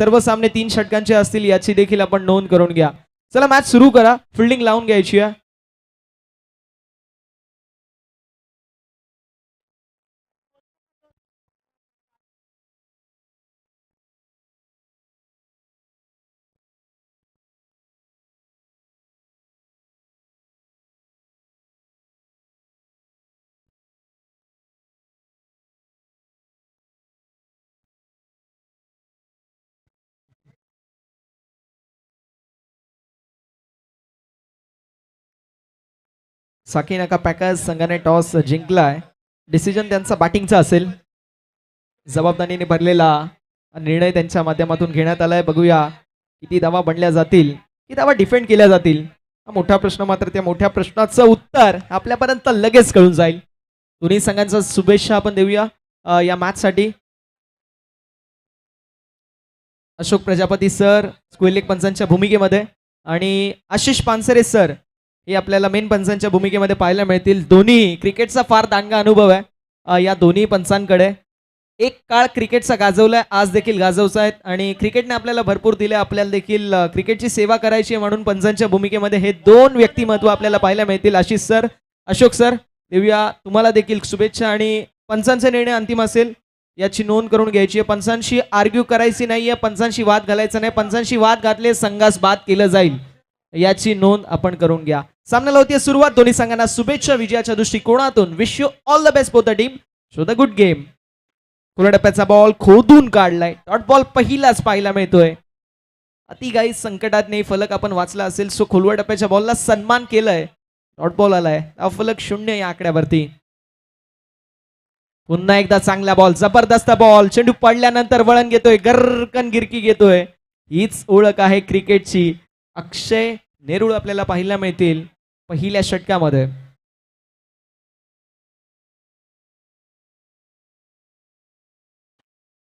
सर्व सामने 3 षटकांचे असतील याची देखील आपण नोंद करून घ्या. चला मॅच सुरू करा. फिल्डिंग लावून घ्यायची आहे. साकीनाका पॅकर्स संघाने टॉस जिंकलाय. डिसिजन त्यांचा बॅटिंगचा असेल. जबाबदारीने भरलेला निर्णय त्यांच्या माध्यमातून घेण्यात आलाय. बघूया किती धावा बनल्या जातील, किती धावा डिफेंड केल्या जातील. हा मोठा प्रश्न. मात्र त्या मोठ्या प्रश्नाचं उत्तर आपल्यापर्यंत लगेच कळून जाईल. दोन्ही संघांचा शुभेच्छा आपण देऊया या मॅच साठी. Ashok Prajapati sir square leg पंचांच्या भूमिकेमध्ये आणि आशिष पानसरे सर हे आपल्याला मेन पंचांच्या भूमिकेमध्ये पाहायला मिळतील. दोन्ही क्रिकेटचा फार दांडगा अनुभव आहे या दोन्ही पंचांकडे. एक काळ क्रिकेटचा गाजवलाय, आज देखील गाजवचा आहेत आणि क्रिकेटने आपल्याला भरपूर दिले. आपल्याला देखील क्रिकेटची सेवा करायची आहे म्हणून पंचांच्या भूमिकेमध्ये हे दोन व्यक्तिमत्व आपल्याला पाहायला मिळतील. आशिष सर, अशोक सर, देऊया तुम्हाला देखील शुभेच्छा. आणि पंचांचा निर्णय अंतिम असेल याची नोंद करून घ्यायची आहे. पंचांशी आर्ग्यू करायची नाहीये, पंचांशी वाद घालायचा नाही. पंचांशी वाद घातले संघास बाद केलं जाईल याची नोंद आपण करून घ्या. सामन्याला होती सुरुवात. दोन्ही संघांना शुभेच्छा विजयाच्या दृष्टिकोनातून. Wish you all the best for the team. Show the good game. खुल्या टप्प्याचा बॉल खोदून काढलाय. डॉट बॉल पहिलाच पाहायला मिळतोय. अतिघाई संकटात नाही फलक आपण वाचला असेल. सो खोलव्या टप्प्याच्या बॉलला सन्मान केलाय. डॉट बॉल आलाय. फलक 0 या आकड्यावरती. पुन्हा एकदा चांगला बॉल, जबरदस्त बॉल. चेंडू पडल्यानंतर वळण घेतोय, गरकन गिरकी घेतोय. हीच ओळख आहे क्रिकेटची. अक्षय नेरुळ आपल्याला पाहायला मिळतील पहिल्या षटकामध्ये.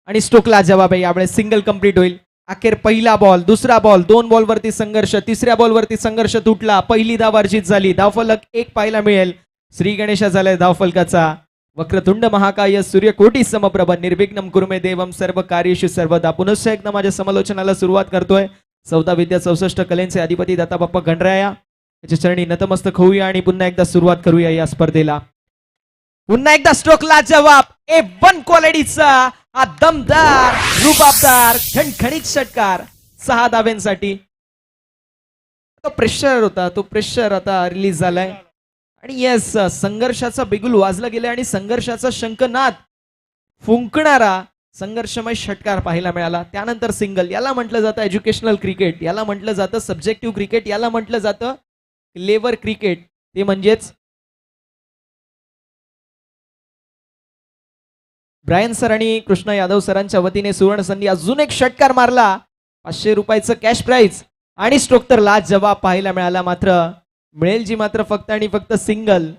आणि स्टोकला जवाब आहे. यावेळेस सिंगल कंप्लीट होईल. अखेर पहिला बॉल, दुसरा बॉल, 2 बॉलवरती संघर्ष, तिसऱ्या बॉलवरती संघर्ष तुटला. पहिली धाव अर्जित झाली. धावफलक 1 पाहायला मिळेल. श्री गणेशा झालाय धावफलकाचा. वक्रतुंड महाकाय सूर्यकोटी समप्रभ निर्विघ्नं कुरुमे देवम सर्व कार्येषु सर्वदा. पुनश्च एकदा माझ्या समालोचनाला सुरुवात करतोय. 14 विद्या 64 कलेंचे अधिपती दत्ताबाप्पा गणराया याच्या चरणी नतमस्तक होऊया आणि पुन्हा एकदा सुरुवात करूया या स्पर्धेला. पुन्हा एकदा स्ट्रोकला जवाब. A1 क्वालिटीचा हा दमदार, रुबाबदार, खणखणीत षटकार 6 धाव्यांसाठी. तो प्रेशर होता, तो प्रेशर आता रिलीज झालाय. आणि येस, संघर्षाचा बिगुल वाजला गेला आणि संघर्षाचा शंखनाद फुंकणारा संघर्षमय षटकार पाहायला मिळाला. त्यानंतर सिंगल. याला म्हटलं जातं एज्युकेशनल क्रिकेट, याला म्हटलं जातं सब्जेक्टिव्ह क्रिकेट, याला म्हटलं जातं क्लेवर क्रिकेट. ते म्हणजेच ब्रायन सर आणि कृष्णा यादव सरांच्या वतीने सुवर्ण संधी. अजून एक षटकार मारला. 500 रुपयाचं कॅश प्राइज आणि स्ट्रोक तर लाज जवाब पाहायला मिळाला. मात्र मिळेल जी मात्र फक्त आणि फक्त सिंगल.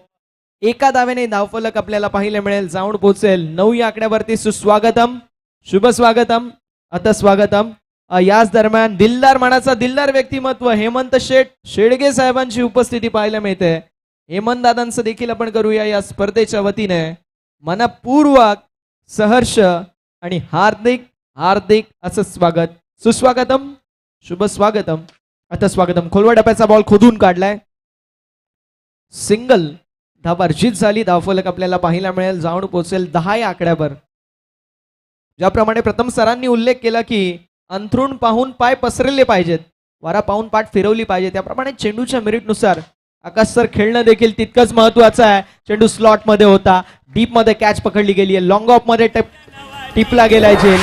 एका धावेने धावफलक आपल्याला पाहायला मिळेल. जाऊन पोहोचेल 9 या आकड्यावरती. सुस्वागतम, शुभ स्वागतम, अथ स्वागतम. याच दरम्यान दिलदार मनाचा दिलदार व्यक्तिमत्व हेमंत शेडगे साहेबांची उपस्थिती पाहायला मिळते. हेमंत दादांचं देखील आपण करूया या स्पर्धेच्या वतीने मनपूर्वक सहर्ष आणि हार्दिक हार्दिक असं स्वागत. सुस्वागतम, शुभ स्वागतम, अथ स्वागतम. खोलवा डब्याचा बॉल खोदून काढलाय. सिंगल. धाव अर्जित झाली. धावफलक आपल्याला पाहायला मिळेल. जाऊन पोहोचेल 10 या आकड्यावर. ज्याप्रमाणे प्रथम सरांनी उल्लेख केला की अंथरूण पाहून पाय पसरले पाहिजेत, वारा पाहून पाठ फिरवली पाहिजे, त्याप्रमाणे चेंडूच्या मेरिटनुसार आकाश सर खेळणं देखील तितकंच महत्वाचं आहे. चेंडू स्लॉट मध्ये होता, डीप मध्ये कॅच पकडली गेली आहे, लॉंग ऑफ मध्ये टिपला गेलाय झेल.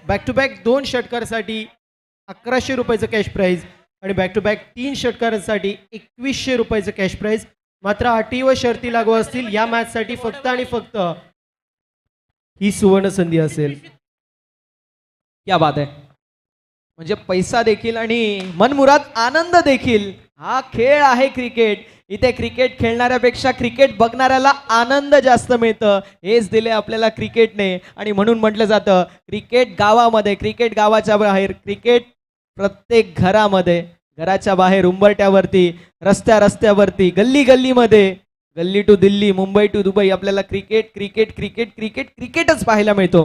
बॅक टू बॅक 2 षटकारासाठी 1100 रुपयाचं कॅश प्राइज आणि बॅक टू बॅक 3 षटकारासाठी 2100 रुपयाचं कॅश प्राइज. मात्र अटी व शर्ती लागू असतील. या मॅच साठी फक्त आणि फक्त ही सुवर्ण संधी असेल. क्या बात आहे. म्हणजे पैसा देखील आणि मनमुराद आनंद देखील हा खेळ आहे क्रिकेट. इथे क्रिकेट खेळणाऱ्यापेक्षा क्रिकेट बघणाऱ्याला आनंद जास्त मिळतं. हेच दिले आपल्याला क्रिकेटने आणि म्हणून म्हटलं जातं क्रिकेट गावामध्ये, क्रिकेट गावाच्या बाहेर, क्रिकेट प्रत्येक घरामध्ये, घराच्या बाहेर, उंबरट्यावरती, रस्त्यावरती, गल्ली गल्लीमध्ये, गल्ली to Delhi, Mumbai to Dubai आपल्याला क्रिकेट क्रिकेट क्रिकेट क्रिकेट क्रिकेटच पाहायला मिळतो.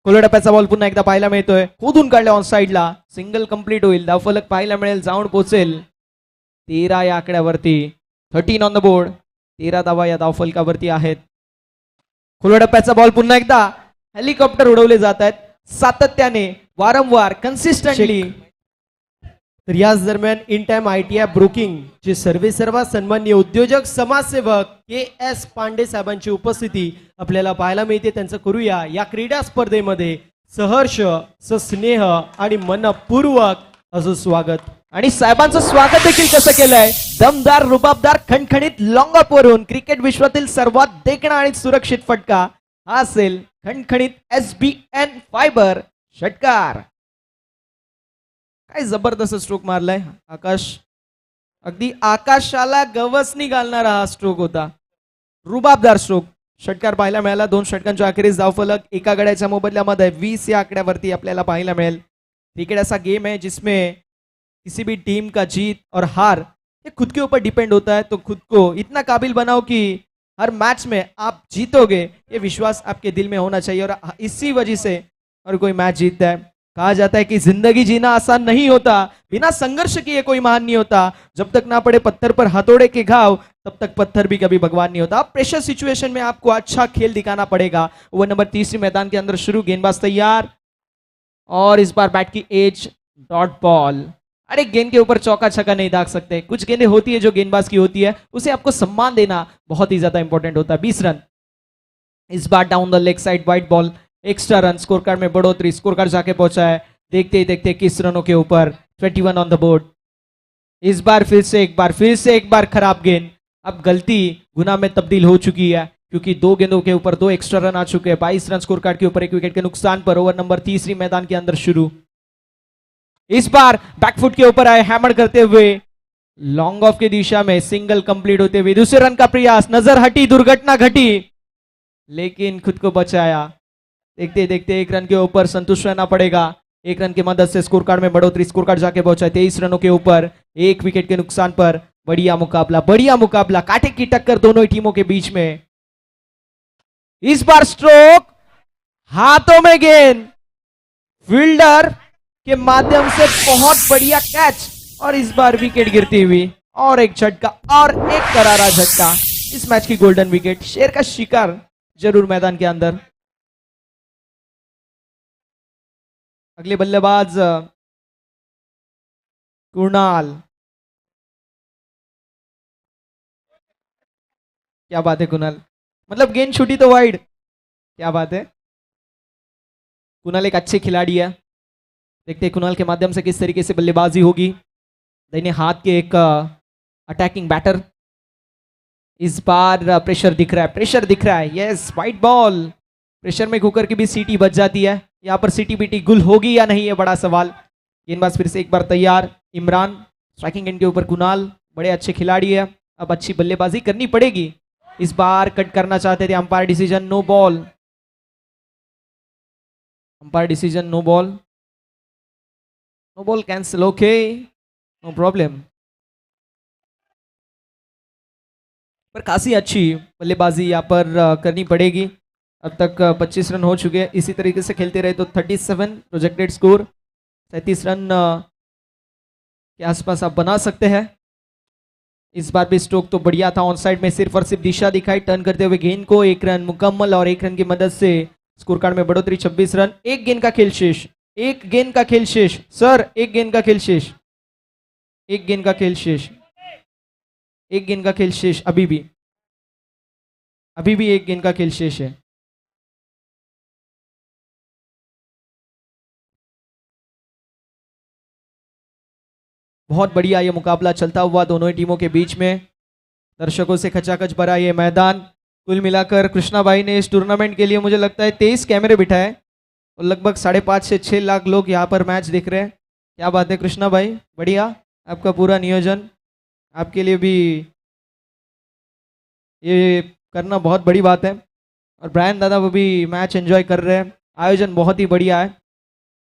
कोलटप्प्याचा बॉल पुन्हा एकदा पाहायला मिळतोय. खोदून काढल्या ऑन साईडला, सिंगल कंप्लीट होईल, धावफलक पाहायला मिळेल, जाऊन पोहोचेल 13 या आकड्यावरती. 13 ऑन द बोर्ड. 13 धावा या धावफलकावरती आहेत. खुलटप्प्याचा बॉल पुन्हा एकदा हेलिकॉप्टर उडवले जात आहेत सातत्याने, वारंवार, कन्सिस्टंटली. तर याच दरम्यान इन टाइम ITI ब्रोकिंग चे सर्वेसर्वा सन्माननीय उद्योजक समाजसेवक KS पांडे साहेबांची उपस्थिती आपल्याला पाहायला मिळते. त्यांचं करूया या क्रीडा स्पर्धेमध्ये सहर्ष, सस्नेह आणि मनपूर्वक असं स्वागत. आणि साहेबांचं स्वागत देखील कसं केलंय, दमदार, रुबाबदार, खणखणीत लॉंग ऑफ वरून क्रिकेट विश्वातील सर्वात देखणा आणि सुरक्षित फटका हा असेल खणखणीत SBN फायबर षटकार. काय जबरदस्त स्ट्रोक मारलाय आकाश. अगदी आकाशाला गवसणी घालणारा हा स्ट्रोक होता. रुबाबदार स्ट्रोक. षटकार पाहायला मिळाला. 2 षटकांच्या अखेरीस धावफलक एका गड्याच्या मोबदल्यामध्ये 20 या आकड्यावरती आपल्याला पाहायला मिळेल. क्रिकेट ऐसा गेम है जिसमें किसी भी टीम का जीत और हार ये खुद के ऊपर डिपेंड होता है. तो खुद को इतना काबिल बनाओ कि हर मैच में आप जीतोगे, ये विश्वास आपके दिल में होना चाहिए. और इसी वजह से हर कोई मैच जीतता है. कहा जाता है कि जिंदगी जीना आसान नहीं होता, बिना संघर्ष किए कोई महान नहीं होता. जब तक ना पड़े पत्थर पर हथौड़े के घाव, तब तक पत्थर भी कभी भगवान नहीं होता. प्रेशर सिचुएशन में आपको अच्छा खेल दिखाना पड़ेगा. ओवर नंबर 30 मैदान के अंदर शुरू. गेंदबाज तैयार और इस बार बैट की एज डॉट बॉल. अरे गेंद के ऊपर चौका छक्का नहीं दाग सकते. कुछ गेंदें होती है जो गेंदबाज की होती है, उसे आपको सम्मान देना बहुत ही ज्यादा इंपॉर्टेंट होता है. 20 run. Is bar down the leg side wide ball. Extra run. Score card में बढ़ोतरी. स्कोर कार्ड जाके पहुंचा है. देखते ही देखते 21 रनों के ऊपर. 21 ऑन द बोर्ड. इस बार फिर से एक बार खराब गेंद. अब गलती गुनाह में तब्दील हो चुकी है क्योंकि 2 गेंदों के ऊपर 2 एक्स्ट्रा रन आ चुके हैं. 22 रन स्कोर कार्ड के ऊपर 1 विकेट के नुकसान पर. ओवर नंबर 30 मैदान के अंदर शुरू. इस बार बैकफुट के ऊपर आए हैमर करते हुए लॉन्ग ऑफ की दिशा में सिंगल कंप्लीट होते हुए दूसरे रन का प्रयास. नजर हटी, दुर्घटना घटी, लेकिन खुद को बचाया. देखते देखते 1 रन के ऊपर संतुष्ट रहना पड़ेगा. 1 रन की मदद से स्कोर कार्ड में बढ़ोतरी. स्कोर कार्ड जाके पहुंचा है 23 रनों के ऊपर 1 विकेट के नुकसान पर. बढ़िया मुकाबला, कांटे की टक्कर दोनों ही टीमों के बीच में. इस बार स्ट्रोक, हाथों में गेंद, फील्डर के माध्यम से बहुत बढ़िया कैच और इस बार विकेट गिरती हुई. और एक झटका और एक करारा झटका. इस मैच की गोल्डन विकेट. शेर का शिकार जरूर मैदान के अंदर. अगले बल्लेबाज कुणाल. क्या बात है कुणाल, मतलब गेंद छूटी तो वाइड. क्या बात है. कुणाल एक अच्छे खिलाड़ी है. देखते हैं कुणाल के माध्यम से किस तरीके से बल्लेबाजी होगी. दाहिने हाथ के एक अटैकिंग बैटर. इस बार प्रेशर दिख रहा है. Yes, white ball. प्रेशर में कुकर की भी सीटी बच जाती है. यहाँ पर सीटी बीटी गुल होगी या नहीं, ये बड़ा सवाल. गेंदबाज फिर से एक बार तैयार. इमरान. स्ट्राइकिंग एंड के ऊपर कुणाल. बड़े अच्छे खिलाड़ी है. अब अच्छी बल्लेबाजी करनी पड़ेगी. इस बार कट करना चाहते थे. Umpire decision no ball. Umpire decision no ball. No ball cancel. Okay, no problem. पर काफी अच्छी बल्लेबाजी यहाँ पर करनी पड़ेगी. अब तक 25 रन हो चुके हैं. इसी तरीके से खेलते रहे तो 37 प्रोजेक्टेड स्कोर, 37 रन के आसपास आप बना सकते हैं. इस बार भी स्ट्रोक तो बढ़िया था. ऑन साइड में सिर्फ और सिर्फ दिशा दिखाई टर्न करते हुए गेंद को. 1 रन मुकम्मल और 1 रन की मदद से स्कोर कार्ड में बढ़ोतरी. 26 रन. एक गेंद का खेल शेष. सर, एक गेंद का खेल शेष. अभी भी एक गेंद का खेल शेष है. बहुत बढ़िया ये मुकाबला चलता हुआ दोनों ही टीमों के बीच में. दर्शकों से खचाखच भरा ये मैदान. कुल मिलाकर कृष्णा भाई ने इस टूर्नामेंट के लिए मुझे लगता है 23 कैमरे बिठाए और लगभग 5.5 से 6 लाख लोग यहाँ पर मैच देख रहे हैं. क्या बात है कृष्णा भाई, बढ़िया आपका पूरा नियोजन. आपके लिए भी ये करना बहुत बड़ी बात है। और ब्रायन दादा वो भी मैच एंजॉय कर रहे हैं। आयोजन बहुत ही बढ़िया है।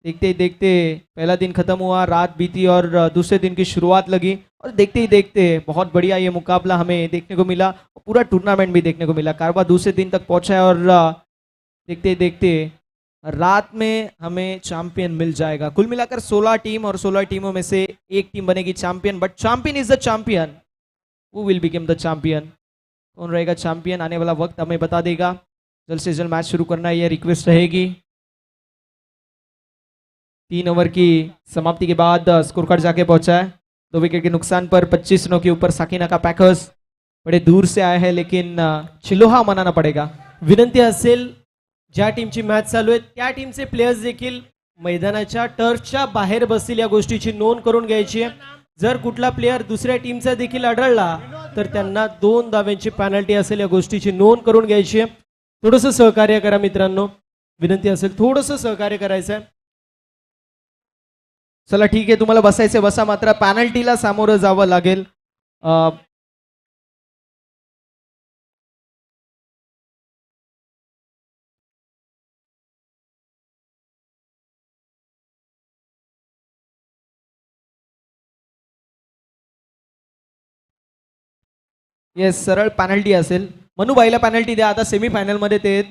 देखते ही देखते पहला दिन खत्म हुआ, रात बीती और दूसरे दिन की शुरुआत लगी और देखते ही देखते बहुत बढ़िया ये मुकाबला हमें देखने को मिला। पूरा टूर्नामेंट भी देखने को मिला। कारवा दूसरे दिन तक पहुंचा है और देखते ही देखते रात में हमें चैंपियन मिल जाएगा। कुल मिलाकर 16 टीम और 16 टीमों में से एक टीम बनेगी champion. But champion is the champion. Who will become the champion? कौन रहेगा चैंपियन? आने वाला वक्त हमें बता देगा। जल्द से जल्द मैच शुरू करना ये रिक्वेस्ट रहेगी। 3 ओवर की समाप्ति के बाद स्कोर कार्ड जाके पहुंचा है। 2 विकेट के नुकसान पर 25 रनों के ऊपर साकिना का पैकर्स बड़े दूर से आए हैं, लेकिन चिलोहा मनाना पड़ेगा। विनंती असेल ज्या टीमची मॅच चालू आहे त्या टीमचे प्लेयर्स देखील मैदानाच्या टर्फच्या बाहेर बसतील या गोष्टीची नोंद करून घ्यायची आहे। जर कुठला प्लेयर दुसऱ्या टीमचा देखील आढळला तर त्यांना 2 धाव्यांची पेनल्टी असेल या गोष्टीची नोंद करून घ्यायची आहे। थोडंसं सहकार्य करा मित्रांनो, विनंती असेल थोडंसं सहकार्य करायचं आहे। चला ठीक आहे, तुम्हाला बसायचे बसा, मात्र पॅनल्टीला सामोरं जावं लागेल। येस, सरळ पॅनल्टी असेल। मनुबाईला पॅनल्टी द्या। आता सेमीफायनल मध्ये ते आहेत,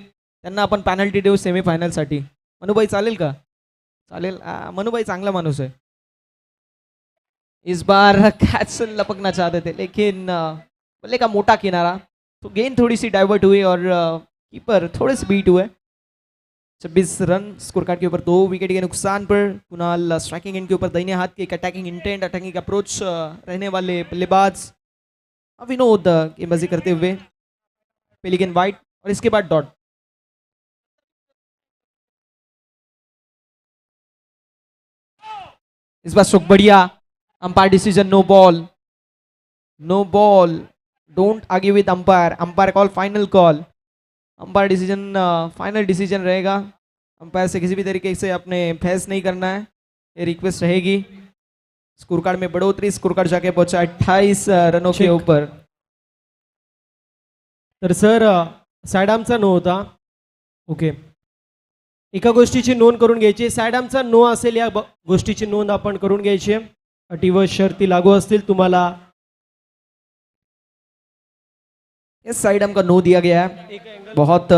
त्यांना आपण पॅनल्टी देऊ सेमीफायनल साठी। मनुबाई चालेल का? चालेल। मनुबाई चांगला माणूस है। इस बार कैच लपकना चाहते थे, लेकिन बल्ले का मोटा किनारा तो गेंद थोड़ी सी डाइवर्ट हुई और कीपर थोड़े से बीट हुए। 26 रन स्कोर कार्ड के ऊपर। 2 विकेट के नुकसान पर कुणाल स्ट्राइकिंग एंड के ऊपर दाहिने हाथ के एक अटैकिंग इंटेंट, अटैकिंग अप्रोच रहने वाले बल्लेबाज विनोद गेंदबाजी करते हुए। पेलिगन वाइट और इसके बाद डॉट। इस बार स्ट्रोक बढ़िया। Umpire decision no ball, no ball. Don't argue with umpire, umpire call final call. Umpire decision final decision रहेगा। अंपायर से किसी भी तरीके से अपने फैस नहीं करना है, ये रिक्वेस्ट रहेगी। स्कोर कार्ड में बढ़ोतरी, स्कोर कार्ड जाके पहुंचा 28 रनों के ऊपर। तर सर सायडामचा नो होता। ओके, एका गोष्टीची नोंद करून घ्यायची, सायडामचा नो असेल या गोष्टीची नोंद आपण करून घ्यायची आहे। अटी व शर्ती लागू असतील तुम्हाला। इस साइड हम का नो दिया गया है। बहुत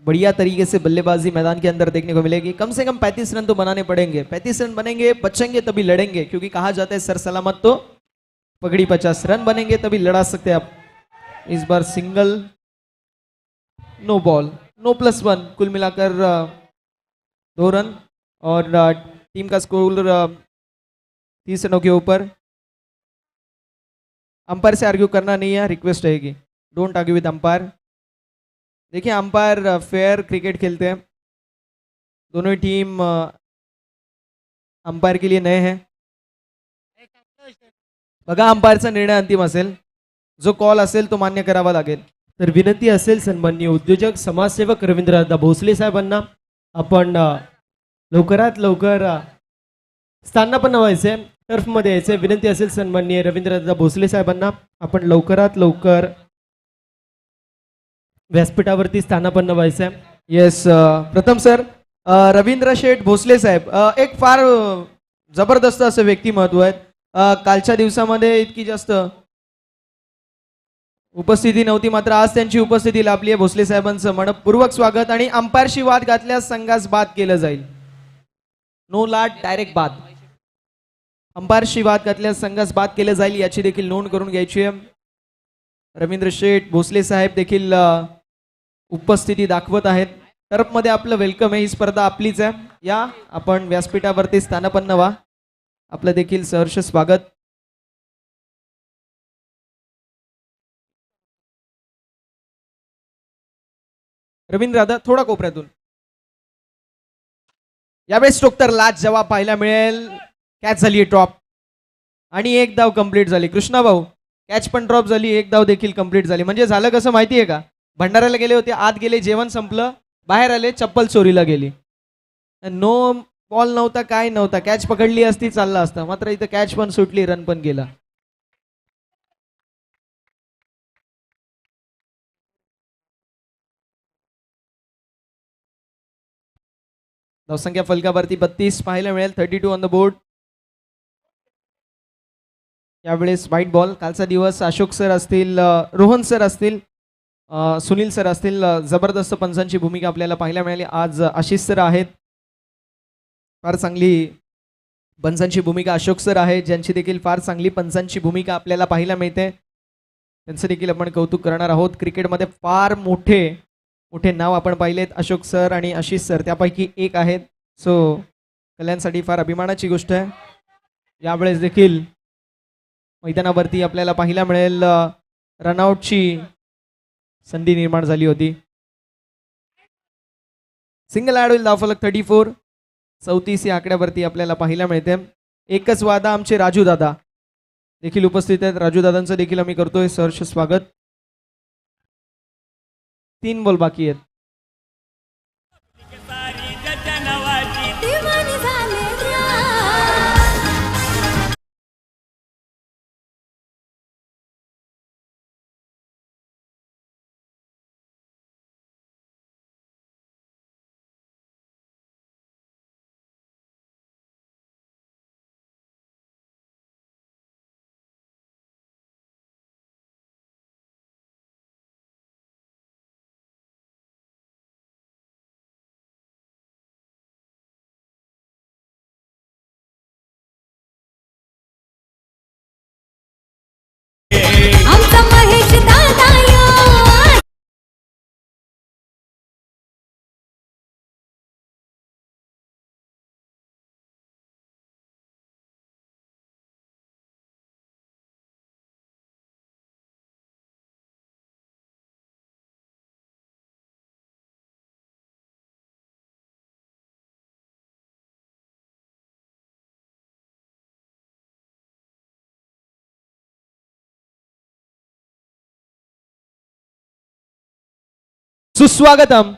बढ़िया तरीके से बल्लेबाजी मैदान के अंदर देखने को मिलेगी। कम से कम 35 रन तो बनाने पड़ेंगे। 35 रन बनेंगे, बचेंगे तभी लड़ेंगे, क्योंकि कहा जाता है सर सलामत तो पगड़ी 50 रन बनेंगे तभी लड़ा सकते हैं आप। इस बार सिंगल, नो बॉल, नो +1। कुल मिलाकर 2 रन और टीम का स्कोर 30 रनों के ऊपर। अंपायर से आर्ग्यू करना नहीं है, रिक्वेस्ट रहेगी। Don't argue with umpire. देखिए, अंपायर फेयर क्रिकेट खेलते हैं। दोनों ही टीम अंपायर के लिए नए हैं। बघा, अंपायरचा निर्णय अंतिम असेल, जो कॉल असेल तो मान्य करावा लागेल। तर विनंती असेल सन्माननीय उद्योजक समाजसेवक रवींद्रदादा भोसले साहेबांना आपण लवकरात लवकर स्थानापन्न व्हायचे, टर्फमध्ये यायचे। विनंती असेल सन्माननीय रवींद्रदादा भोसले साहेबांना आपण लवकरात लवकर व्यासपीठावरती स्थानापन्न व्हायचे। येस, प्रथम सर रवींद्र शेठ भोसले साहेब एक फार जबरदस्त असं व्यक्तिमत्व आहेत। कालच्या दिवसामध्ये इतकी जास्त उपस्थिती नव्हती, मात्र आज त्यांची उपस्थिती लाभली आहे। भोसले साहेबांचं मनपूर्वक स्वागत। आणि अंपायरशी वाद घातल्यास संघास बाद केलं जाईल। नो लाट, डायरेक्ट बाद। अंपायरशी वाद घातल्यास संघास बाद केलं जाईल, याची देखील नोंद करून घ्यायची आहे। रवींद्र शेठ भोसले साहेब देखील उपस्थिती दाखवत आहेत। टर्फमध्ये आपलं वेलकम आहे। ही स्पर्धा आपलीच आहे। या आपण व्यासपीठावरती स्थानापन्न व्हा। आपलं देखील सहर्ष स्वागत। रवींद्र दादा थोडा कोपऱ्यातून। यावेळेस स्ट्रोक तर लाच जवाब पाहायला मिळेल। कॅच झाली ड्रॉप आणि एक धाव कंप्लीट झाली। कृष्णा भाऊ, कॅच पण ड्रॉप झाली, एक धाव देखील कंप्लीट झाली। म्हणजे झालं कसं माहितीये का? भंडाऱ्याला गेले होते, आत गेले, जेवण संपलं, बाहेर आले, चप्पल चोरीला गेली। नो बॉल नव्हता, काय नव्हता, कॅच पकडली असती चालला असता, मात्र इथं कॅच पण सुटली, रन पण गेला। धावसंख्या फलकावरती 32 पाहायला मिळेल. 32 ऑन द बोर्ड. यावेळेस व्हाईट बॉल. कालचा दिवस अशोक सर असतील, रोहन सर असतील, सुनील सर असतील, जबरदस्त पंचांची भूमिका आपल्याला पाहायला मिळाली. आज आशिष सर आहेत. फार चांगली पंचांची भूमिका अशोक सर आहे, ज्यांची देखील फार चांगली पंचांची भूमिका आपल्याला पाहायला मिळते. त्यांचं देखील आपण कौतुक करणार आहोत. क्रिकेटमध्ये फार मोठे मोठे नाव आपण पाहिलेत. अशोक सर आणि आशिष सर त्यापैकी एक आहेत. सो कल्याणसाठी फार अभिमानाची गोष्ट आहे. यावेळेस देखील मैदानावरती आपल्याला पाहायला मिळेल रनआउटची संधी निर्माण झाली होती. सिंगल ॲड होईल धावफलक 34. 34 या आकड्यावरती आपल्याला पाहायला मिळते. एकच वादा आमचे राजू दादा देखील उपस्थित आहेत. राजू दादांचं देखील आम्ही करतोय सहर्ष स्वागत. 3 बॉल बाकी आहेत. आमचा महेश दादा सुस्वागतम,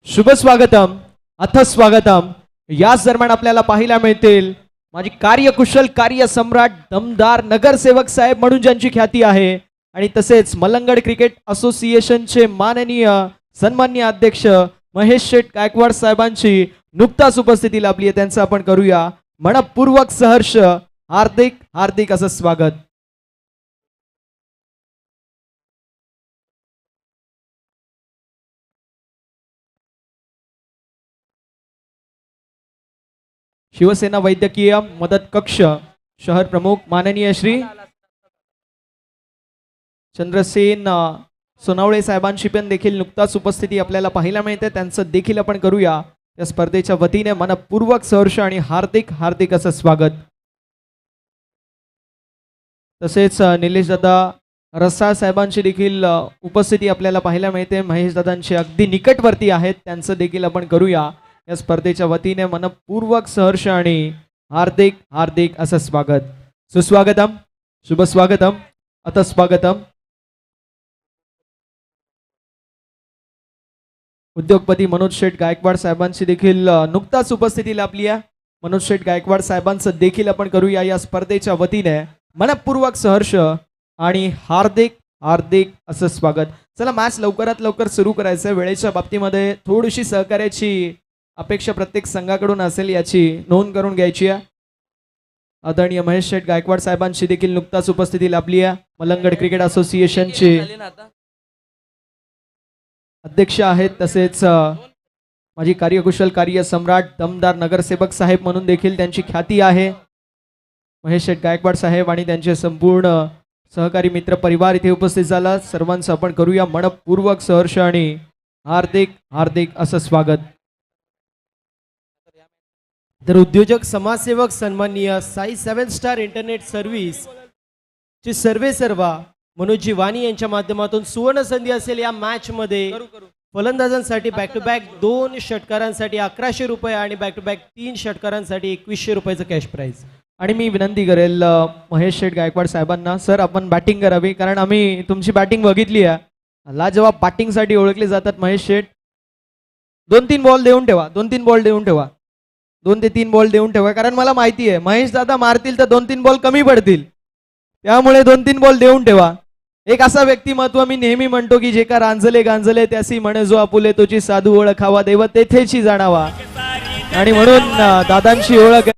शुभ स्वागतम, अथ स्वागतम. याच दरम्यान आपल्याला पाहायला मिळतील माझी कार्यकुशल कार्य सम्राट दमदार नगरसेवक साहेब म्हणून ज्यांची ख्याती आहे आणि तसेच मलंगड क्रिकेट असोसिएशनचे माननीय सन्माननीय अध्यक्ष महेश शेठ गायकवाड साहेबांची नुकताच उपस्थिती लाभली आहे. त्यांचं आपण करूया मनपूर्वक सहर्ष हार्दिक हार्दिक असं स्वागत. शिवसेना वैद्यकीय मदत कक्ष शहर प्रमुख माननीय श्री चंद्रसेन सोनावळे साहेबांची पण देखील नुकताच उपस्थिती आपल्याला पाहायला मिळते. त्यांचं देखील आपण करूया या स्पर्धेच्या वतीने मनपूर्वक सहर्ष आणि हार्दिक हार्दिक असं स्वागत. तसेच निलेश दादा रसाळ साहेबांची देखील उपस्थिती आपल्याला पाहायला मिळते. महेश दादांचे अगदी निकटवर्ती आहेत. त्यांचं देखील आपण करूया या स्पर्धेच्या वतीने मनपूर्वक सहर्ष आणि हार्दिक हार्दिक असं स्वागत. सुस्वागतम, शुभ स्वागतम, अथ स्वागतम. उद्योगपती मनोज शेठ गायकवाड साहेबांची देखील नुकताच उपस्थिती लाभली आहे. मनोज शेठ गायकवाड साहेबांचं देखील आपण करूया या स्पर्धेच्या वतीने मनपूर्वक सहर्ष आणि हार्दिक हार्दिक असं स्वागत. चला मॅच लवकरात लवकर सुरू करायचं. वेळेच्या बाबतीमध्ये थोडीशी सहकार्याची अपेक्षा प्रत्येक संघाकडून असेल याची नोंद करून घ्यायची आहे. आदरणीय महेश शेठ गायकवाड साहेबांची देखील नुकताच उपस्थिती लाभली आहे. मलंगड क्रिकेट असोसिएशनचे अध्यक्ष आहेत. तसेच माझी कार्यकुशल कार्य सम्राट दमदार नगरसेवक साहेब म्हणून देखील त्यांची ख्याती आहे. महेश शेठ गायकवाड साहेब आणि त्यांचे संपूर्ण सहकारी मित्र परिवार इथे उपस्थित झाला. सर्वांचं आपण करूया मनपूर्वक सहर्ष आणि हार्दिक हार्दिक असं स्वागत. तर उद्योजक समाजसेवक सन्माननीय साई 7 स्टार इंटरनेट सर्व्हिस चे सर्वेसर्वा मनोजी वाणी यांच्या माध्यमातून सुवर्ण संधी असेल या मॅच मध्ये फलंदाजांसाठी बॅक टू बॅक 2 षटकारांसाठी 1100 रुपये आणि बॅक टू बॅक 3 षटकारांसाठी 2100 रुपयाचं कॅश प्राइज. आणि मी विनंती करेल महेश शेठ गायकवाड साहेबांना, सर आपण बॅटिंग करावी कारण आम्ही तुमची बॅटिंग बघितली आहे. लाजवाब बॅटिंगसाठी ओळखले जातात महेश शेठ. 2-3 बॉल देऊन ठेवा, 2-3 बॉल देऊन ठेवा, 2 ते 3 बॉल देऊन ठेवा. कारण मला माहिती आहे महेश दादा मारतील तर 2-3 बॉल कमी पडतील. त्यामुळे 2-3 बॉल देऊन ठेवा. एक असा व्यक्तिमत्व मी नेहमी म्हणतो की जे का रांजले गांजले त्यासी म्हणे जो आपुले तोची साधू ओळखावा देव तेथेची जाणावा. आणि म्हणून दादांची ओळख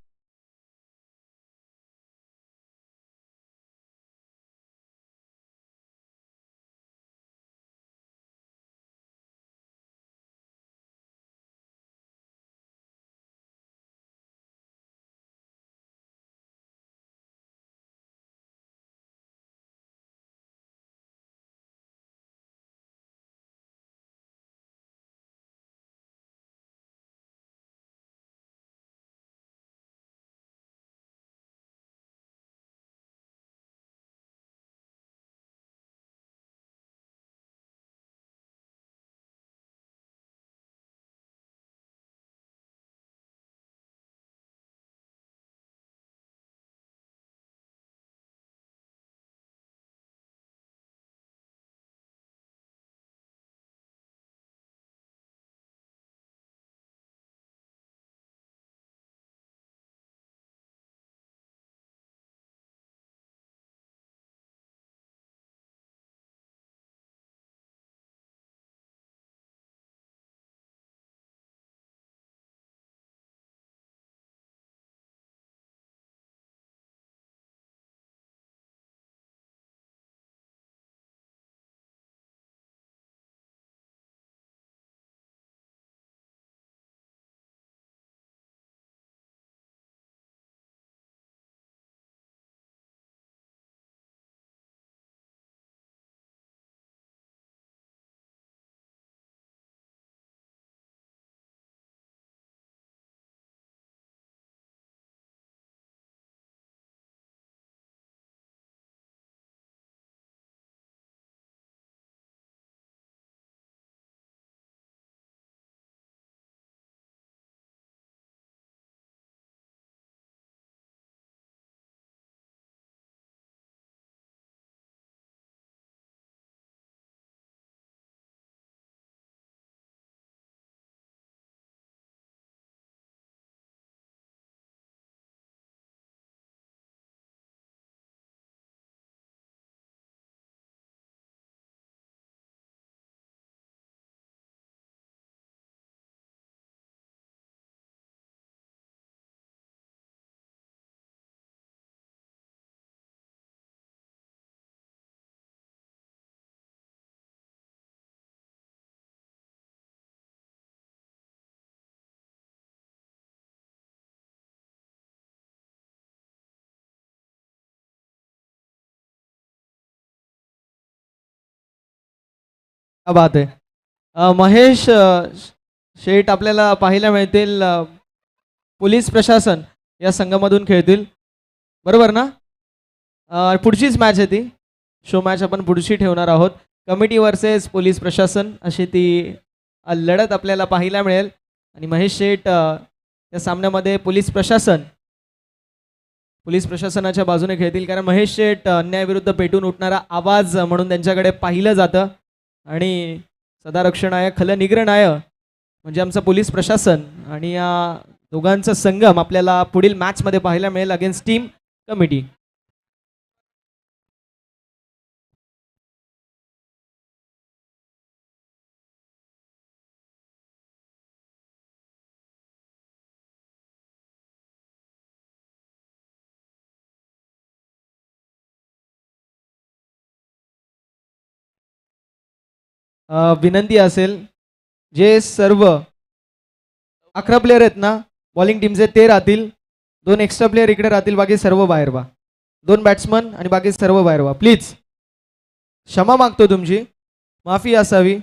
क्या बात आहे. महेश शेठ आपल्याला पाहायला मिळतील पोलीस प्रशासन या संघामधून खेळतील, बरोबर ना? पुढचीच मॅच आहे ती. शो मॅच आपण पुढची ठेवणार आहोत. कमिटी वर्सेस पोलीस प्रशासन अशी ती लढत आपल्याला पाहायला मिळेल. आणि महेश शेठ या सामन्यामध्ये पोलीस प्रशासनाच्या बाजूने खेळतील, कारण महेश शेठ अन्यायाविरुद्ध पेटून उठणारा आवाज म्हणून त्यांच्याकडे पाहिलं जातं. आणि सदा रक्षणाय खल निग्रणाय म्हणजे आमचं पोलीस प्रशासन, आणि या दोघांचा संगम आपल्याला पुढील मॅचमध्ये पाहायला मिळेल अगेन्स्ट टीम कमिटी. विनंती असेल, जे सर्व 11 प्लेयर आहेत ना बॉलिंग टीमचे ते राहतील, 2 एक्स्ट्रा प्लेयर इकडे राहतील, बाकी सर्व बाहेर व्हा. 2 बॅट्समन आणि बाकी सर्व बाहेर व्हा प्लीज. क्षमा मागतो तुमची, माफी असावी,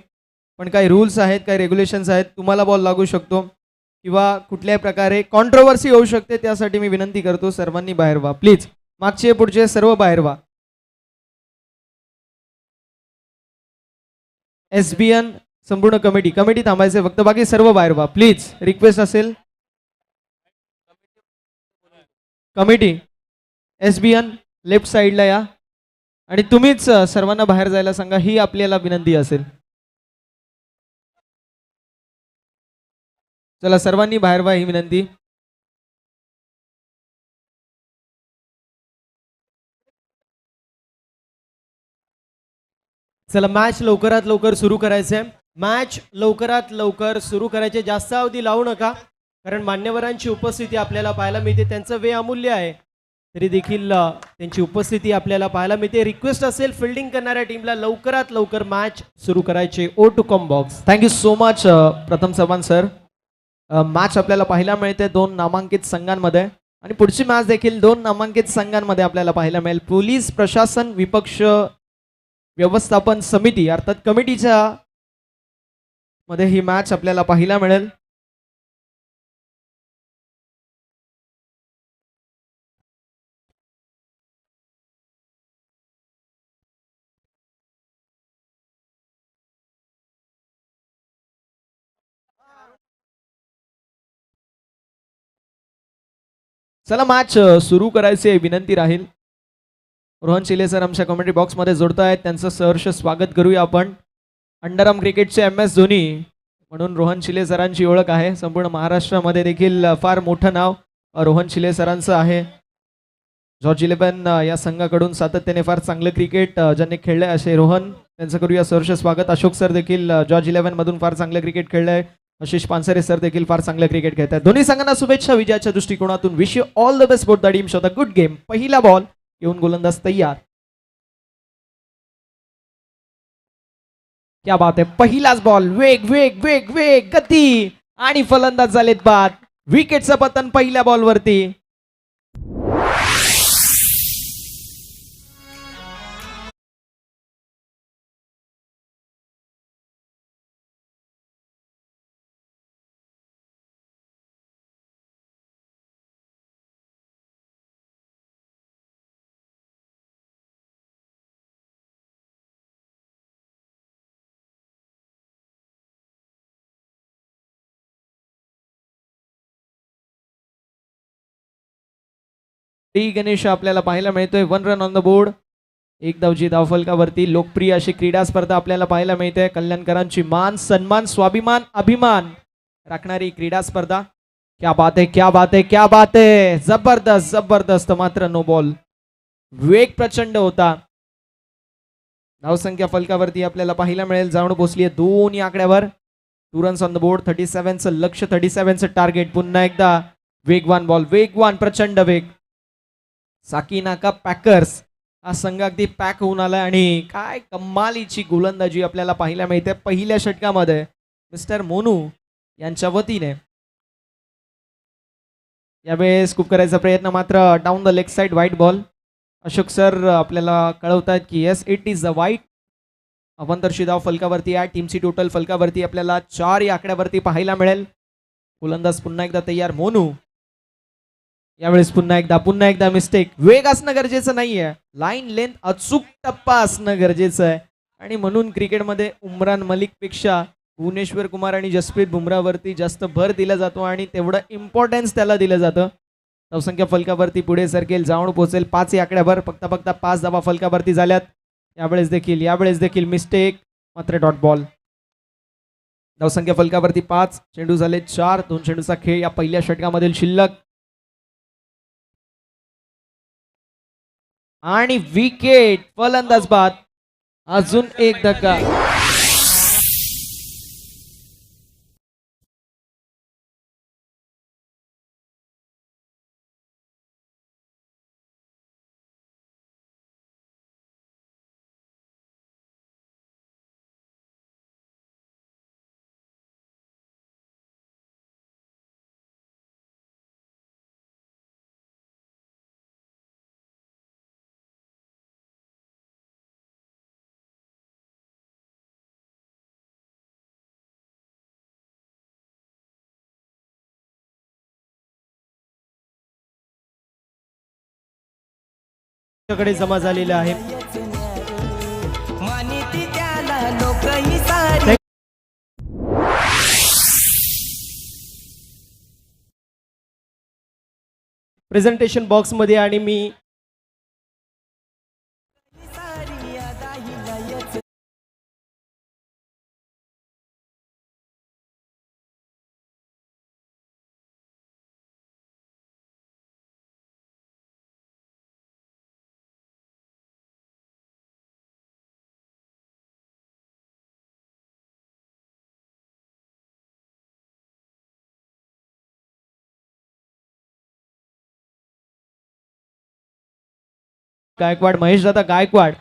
पण काही रूल्स आहेत, काही रेग्युलेशन्स आहेत. तुम्हाला बॉल लागू शकतो किंवा कुठल्याही प्रकारे कॉन्ट्रोवर्सी होऊ शकते, त्यासाठी मी विनंती करतो सर्वांनी बाहेर व्हा प्लीज. मागचे पुढचे सर्व बाहेर व्हा. SBN संपूर्ण कमिटी थांबायचे फक्त, बाकी सर्व बाहेर व्हा प्लीज. रिक्वेस्ट असेल. कमिटी SBN लेफ्ट साईडला या, आणि तुम्हीच सर्वांना बाहेर जायला सांगा, ही आपल्याला विनंती असेल. चला सर्वांनी बाहेर व्हा, ही विनंती. चला मॅच लवकरात लवकर सुरू करायचंय. मॅच लवकरात लवकर सुरू करायचे, जास्त अवधी लावू नका. कारण मान्यवरांची उपस्थिती आपल्याला पाहायला मिळते, त्यांचं वेळ अमूल्य आहे. तरी देखील त्यांची उपस्थिती आपल्याला पाहायला मिळते. रिक्वेस्ट असेल फिल्डिंग करणाऱ्या टीमला लवकरात लवकर मॅच सुरू करायचे. ओ to comm box. Thank you so much Pratham Chavan sir. Match आपल्याला पाहायला मिळते 2 नामांकित संघांमध्ये आणि पुढची मॅच देखील 2 नामांकित संघांमध्ये आपल्याला पाहायला मिळेल. पोलीस प्रशासन विपक्ष व्यवस्थापन समिती अर्थात कमिटीच्या मध्ये ही मॅच आपल्याला पाहायला मिळेल. चला मॅच सुरू करायची आहे, विनंती राहील. रोहन शिले सर आमच्या कमेंट्री बॉक्समध्ये जोडत आहेत, त्यांचं सहर्ष स्वागत करूया आपण. अंडरआर्म क्रिकेटचे MS धोनी म्हणून रोहन शिले सरांची ओळख आहे. संपूर्ण महाराष्ट्रामध्ये देखील फार मोठं नाव रोहन शिले सरांचं आहे. जॉर्ज 11 या संघाकडून सातत्याने फार चांगलं क्रिकेट ज्यांनी खेळलंय असे रोहन, त्यांचं करूया सहर्ष स्वागत. अशोक सर देखील जॉर्ज 11 मधून फार चांगलं क्रिकेट खेळलंय. आशिष पानसरे सर देखील फार चांगलं क्रिकेट खेळतात. दोन्ही संघांना शुभेच्छा विजयाच्या दृष्टिकोनातून. Wish you all the best for the team show the good game. पहिला बॉल येऊन गोलंदाज तयार. क्या बात आहे, पहिलाच बॉल. वेग वेग वेग वेग गती आणि फलंदाज झालेत बाद. विकेटचं पतन पहिल्या बॉलवरती. गणेश आपल्याला पाहायला मिळतोय. 1 रन ऑन द बोर्ड. एक धावची धावफलकावरती. लोकप्रिय अशी क्रीडा स्पर्धा आपल्याला पाहायला मिळते. कल्याणकरांची मान सन्मान स्वाभिमान अभिमान राखणारी क्रीडा स्पर्धा. क्या बात आहे, क्या बात आहे, क्या बात आहे. जबरदस्त जबरदस्त. मात्र नो बॉल. वेग प्रचंड होता. धावसंख्या फलकावरती आपल्याला पाहायला मिळेल. जाऊन पोहोचली आहे 2 या आकड्यावर. 2 रन्स ऑन द बोर्ड. 37चं लक्ष, 37चं टार्गेट. पुन्हा एकदा वेगवान बॉल. वेगवान प्रचंड वेग. साकीनाका पॅकर्स हा संघ अगदी पॅक होऊन आलाय आणि काय कमालीची गोलंदाजी आपल्याला पाहायला मिळते पहिल्या षटकामध्ये मिस्टर मोनू यांच्या वतीने. यावेळेस स्कूप करायचा प्रयत्न, मात्र down the leg side wide ball. Ashok sir आपल्याला कळवतात की yes it is the wide. अवंतरशी धाव फलकावरती आहे. टीमची टोटल फलकावरती आपल्याला 4 या आकड्यावरती पाहायला मिळेल. गोलंदाज पुन्हा एकदा तयार मोनू. यावेळेस पुन्हा एकदा मिस्टेक. वेग असणं गरजेचं नाहीये, लाईन लेंथ अचूक टप्पा असणं गरजेचं आहे आणि म्हणून क्रिकेटमध्ये उमरान मलिक पेक्षा भुवनेश्वर कुमार आणि जसप्रीत बुमराहवरती जास्त भर दिला जातो आणि तेवढं इम्पॉर्टन्स त्याला दिलं जातं. धावसंख्या फलकावरती पुढे सरकेल, जाऊन पोहोचेल 5 या आकड्यावर. फक्त 5 धावा फलकावरती झाल्यात. यावेळेस देखील मिस्टेक, मात्र डॉट बॉल. धावसंख्या फलकावरती 5, चेंडू झाले 4. 2 चेंडूचा खेळ या पहिल्या षटकामधील शिल्लक आणि विकेट. फलंदाज बाद. अजून एक धक्का. कडे जमा झालेला आहे. प्रेझेंटेशन बॉक्स मध्ये आणि मी गायकवाड, महेशदादा गायकवाड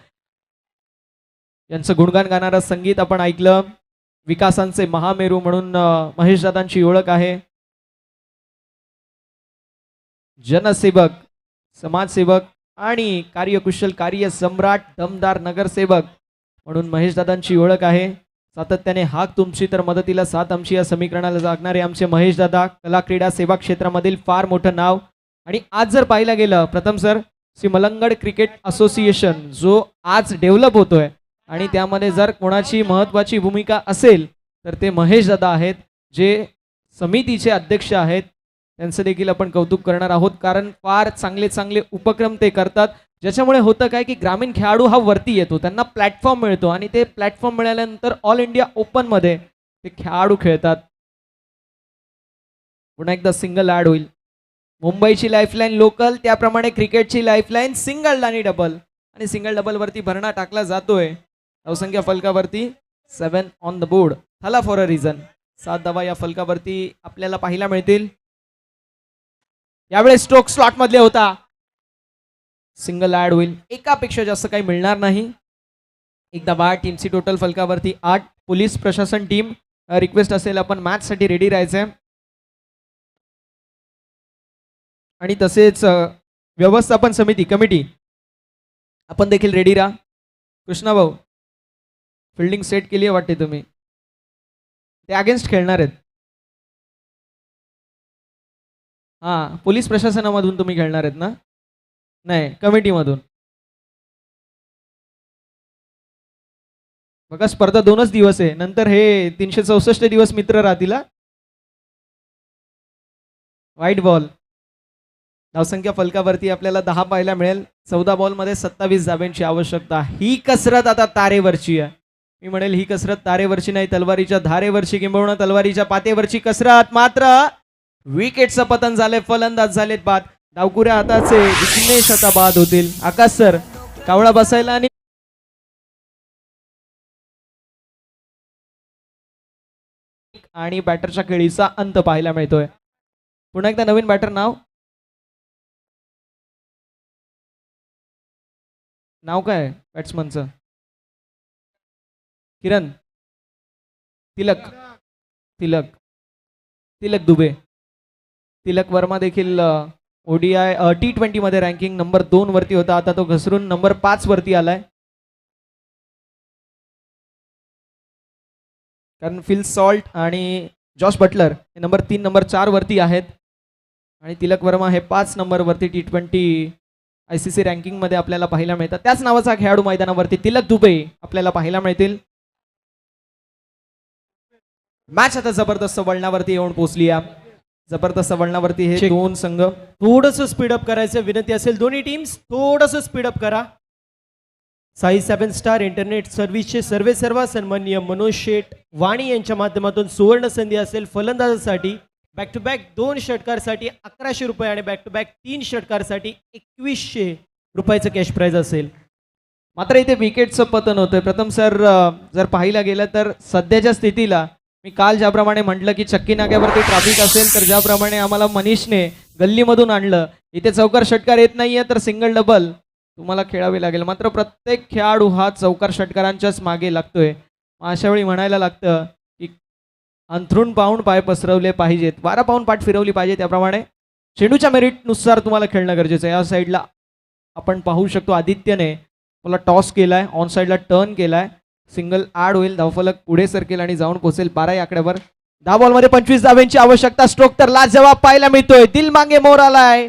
यांचं गुणगान गाणारं संगीत आपण ऐकलं. विकासांचे महामेरू म्हणून महेशदादांची ओळख आहे. जनसेवक, समाजसेवक आणि कार्यकुशल, कार्य सम्राट, दमदार नगरसेवक म्हणून महेशदादांची ओळख आहे. सातत्याने हाक तुमची तर मदतीला साथ आमची या समीकरणाला जागणारे आमचे महेशदादा, कला क्रीडा सेवा क्षेत्रामधील फार मोठं नाव. आणि आज जर पाहायला गेलं प्रथम sir, Shri Malangad cricket association जो आज डेव्हलप होतोय आणि त्यामध्ये जर कोणाची महत्वाची भूमिका असेल तर ते महेशदादा आहेत, जे समितीचे अध्यक्ष आहेत. त्यांचं देखील आपण कौतुक करणार आहोत, कारण फार चांगले चांगले उपक्रम ते करतात, ज्याच्यामुळे होतं काय की ग्रामीण खेळाडू हा वरती येतो, त्यांना प्लॅटफॉर्म मिळतो आणि ते प्लॅटफॉर्म मिळाल्यानंतर ऑल इंडिया ओपन मध्ये ते खेळाडू खेळतात. पुन्हा एकदा सिंगल ऍड होईल. मुंबईची लाईफलाईन लोकल, त्याप्रमाणे क्रिकेटची लाईफलाईन सिंगल आणि डबल, आणि सिंगल डबल वरती भरणा टाकला जातोय. धावसंख्या फलकावरती 7 ऑन द बोर्ड, थाला फॉर अ रिझन. 7 धावा या फलकावरती आपल्याला पाहायला मिळतील. यावेळेस स्ट्रोक स्लॉट मधले होता. सिंगल ऍड होईल, एकापेक्षा जास्त काही मिळणार नाही. एकदा बाद. टीमची टोटल फलकावरती 8. पोलीस प्रशासन टीम, रिक्वेस्ट असेल आपण मॅच साठी रेडी राहायचंय. आणि तसेच व्यवस्थापन समिती कमिटी आपण देखील रेडी राहा. कृष्णा भाऊ, फिल्डिंग सेट केली आहे वाटते तुम्ही, ते अगेन्स्ट खेळणार आहेत. हा, पोलीस प्रशासनामधून तुम्ही खेळणार आहेत ना? नाही, कमिटीमधून. बघा, स्पर्धा 2च दिवस आहे, नंतर हे 364 दिवस मित्र राहतील. White ball. धावसंख्या फलकावरती आपल्याला 10 पाहायला मिळेल. 14 बॉल मध्ये 27 धाब्यांची आवश्यकता. ही कसरत आता तारेवरची आहे. मी म्हणेल ही कसरत तारेवरची नाही, तलवारीच्या धारेवरची किंबहुना तलवारीच्या पातेवरची कसरत. मात्र विकेटचं पतन झालंय, फलंदाज झालेत बाद. डावकुऱ्या हाताचे विघ्नेश आता बाद होतील. आकाश सर, कावळा बसायला आणि बॅटरच्या खेळीचा अंत पाहायला मिळतोय. पुन्हा एकदा नवीन बॅटर नाव काय बॅट्समनचं? किरण तिलक तिलक तिलक दुबे. तिलक वर्मा देखील ओडीआय T20 मध्ये रँकिंग नंबर 2 वरती होता, आता तो घसरून नंबर 5 वरती आलाय. कारण फिल सॉल्ट आणि जॉश बटलर हे नंबर 3 नंबर 4 वरती आहेत आणि तिलक वर्मा हे 5 नंबर वरती T20 ICC रँकिंग मध्ये आपल्याला पाहायला मिळतात. त्याच नावाचा खेळाडू मैदानावरती तिलक दुबे आपल्याला पाहायला मिळतील. मॅच आता जबरदस्त वळणावरती येऊन पोहोचली आहे. जबरदस्त वळणावरती हे दोन संघ. थोडस स्पीडअप करायचं विनंती असेल दोन्ही टीम्स, थोडस स्पीडअप करा. साई 7 स्टार इंटरनेट सर्व्हिसचे सर्वेसर्वा सन्माननीय मनोज शेठ वाणी यांच्या माध्यमातून सुवर्ण संधी असेल फलंदाजासाठी. बॅक टू बॅक 2 षटकारसाठी 1100 रुपये आणि बॅक टू बॅक 3 षटकारसाठी 2100 रुपयाचं कॅश प्राइज असेल. मात्र इथे विकेटचं पतन होतंय. प्रथम सर, जर पाहायला गेलं तर सध्याच्या स्थितीला मी काल ज्याप्रमाणे म्हटलं की चक्की नाक्यावरती ट्रॅफिक असेल, तर ज्याप्रमाणे आम्हाला मनीषने गल्लीमधून आणलं, इथे चौकार षटकार येत नाहीये तर सिंगल डबल तुम्हाला खेळावे लागेल. मात्र प्रत्येक खेळाडू हा चौकार षटकारांच्याच मागे लागतोय. अशा वेळी म्हणायला लागतं की अंथरूण पाहून पाय पसरवले पाहिजेत, वारा पाहून पाठ फिरवली पाहिजे. त्याप्रमाणे चेंडूच्या मेरिटनुसार तुम्हाला खेळणं गरजेचं आहे. या साईडला आपण पाहू शकतो आदित्यने मला टॉस केलाय, ऑन साईडला टर्न केलाय. सिंगल ऍड होईल, धावफलक पुढे सरकेल आणि जाऊन पोहोचेल 12 या आकड्यावर. 10 बॉलमध्ये 25 धाब्यांची आवश्यकता. स्ट्रोक तर लाजवाब पाहायला मिळतोय. दिल मागे मोर आलाय.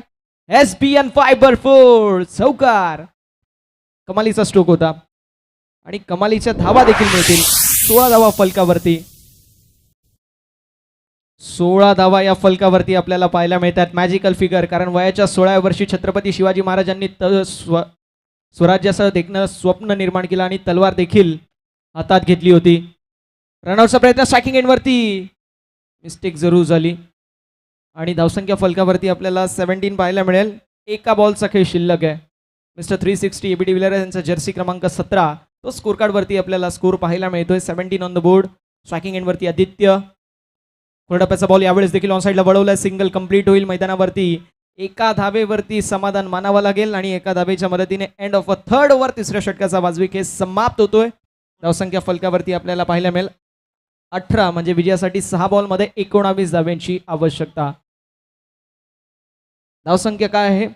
SBN फायबर फोर्ड चौकार. कमालीचा स्ट्रोक होता आणि कमालीच्या धावा देखील मिळतील. 16 धावा फलकावरती. 16 धावा या फलकावरती आपल्याला पाहायला मिळतात. मॅजिकल फिगर, कारण वयाच्या 16व्या वर्षी छत्रपती शिवाजी महाराजांनी स्वराज्यासह देखणं स्वप्न निर्माण केलं आणि तलवार देखील हातात घेतली होती. रनआउटचा प्रयत्न स्ट्रायकिंग एंडवरती, मिस्टेक जरूर झाली आणि धावसंख्या फलकावरती आपल्याला 17 पाहायला मिळेल. एका बॉलचा खेळ शिल्लक आहे. मिस्टर 360 एबी डिव्हिलियर्स यांचा जर्सी क्रमांक 17 तो स्कोर कार्ड वरती आपल्याला स्कोर पाहायला मिळतोय. 17 ऑन द बोर्ड. स्ट्रायकिंग एंडवरती आदित्य. कोरडप्याचा बॉल यावेळेस देखील ऑन साईडला वळवलाय. सिंगल कंप्लीट होईल मैदानावरती. एका धावेवरती समाधान मानावं लागेल आणि एका धावेच्या मदतीने end of a third over तिसऱ्या षटकाचा वाजवी खेळ समाप्त होतोय. धावसंख्या फलकावरती आपल्याला पाहायला मिळेल 18 म्हणजे विजयासाठी 6 बॉलमध्ये 19 धाव्यांची आवश्यकता. धावसंख्या काय आहे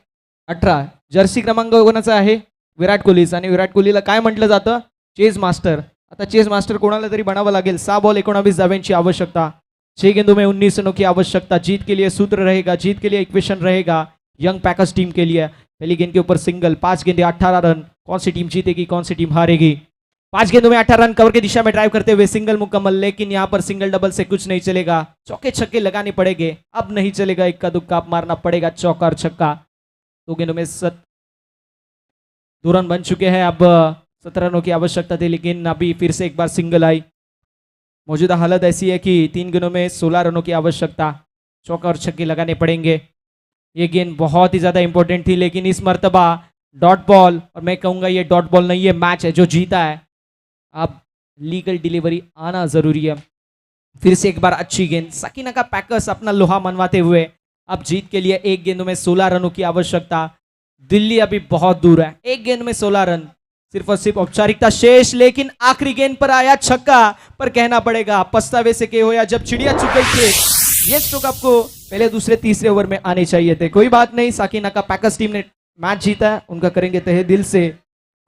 18. जर्सी क्रमांक कोणाचा आहे विराट कोहलीचा आणि विराट कोहलीला काय म्हटलं जातं चेज मास्टर. आता चेज मास्टर कोणाला तरी बनावं लागेल. 6 बॉल 19 धाव्यांची आवश्यकता. 6 गेंदों में 19 रनों की आवश्यकता. जीत के लिए सूत्र रहेगा, जीत के लिए इक्वेशन रहेगा यंग पैकर्स टीम के लिए. पहली गेंद के ऊपर सिंगल, 5 गेंदे 18 रन. कौन सी टीम जीतेगी कौन सी टीम हारेगी. 5 गेंदों में 18 रन कवर की दिशा में ड्राइव करते हुए सिंगल मुकम्मल. लेकिन यहाँ पर सिंगल डबल से कुछ नहीं चलेगा, चौके छक्के लगाने पड़ेंगे. अब नहीं चलेगा, इक्का दुक्का अब मारना पड़ेगा, चौका और छक्का. 2 गेंदों में 2 रन बन चुके हैं. अब 17 रनों की आवश्यकता थी लेकिन अभी फिर से एक बार सिंगल आई. मौजूदा हालत ऐसी है कि 3 गेंदों में 16 रनों की आवश्यकता. चौका और छक्के लगाने पड़ेंगे. ये गेंद बहुत ही ज्यादा इंपॉर्टेंट थी लेकिन इस मर्तबा डॉट बॉल, और मैं कहूंगा ये डॉट बॉल नहीं, ये मैच है जो जीता है. अब लीगल डिलीवरी आना जरूरी है. फिर से एक बार अच्छी गेंद. सकीना का पैकर्स अपना लोहा मनवाते हुए अब जीत के लिए 1 गेंदों में 16 रनों की आवश्यकता. दिल्ली अभी बहुत दूर है. 1 गेंद में 16 रन, सिर्फ और सिर्फ औपचारिकता शेष. लेकिन आखिरी गेंद पर आया छक्का. पर कहना पड़ेगा पछतावे से के हो या जब चिड़िया चुग गई थे, ये स्ट्रोक आपको पहले दूसरे तीसरे ओवर में आने चाहिए थे. कोई बात नहीं, साकिना का पैकर्स टीम ने मैच जीता है, उनका करेंगे तहे दिल से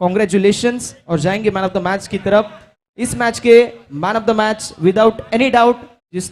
कॉन्ग्रेचुलेशंस और जाएंगे मैन ऑफ द मैच की तरफ. इस मैच के man of the match without any doubt जिसने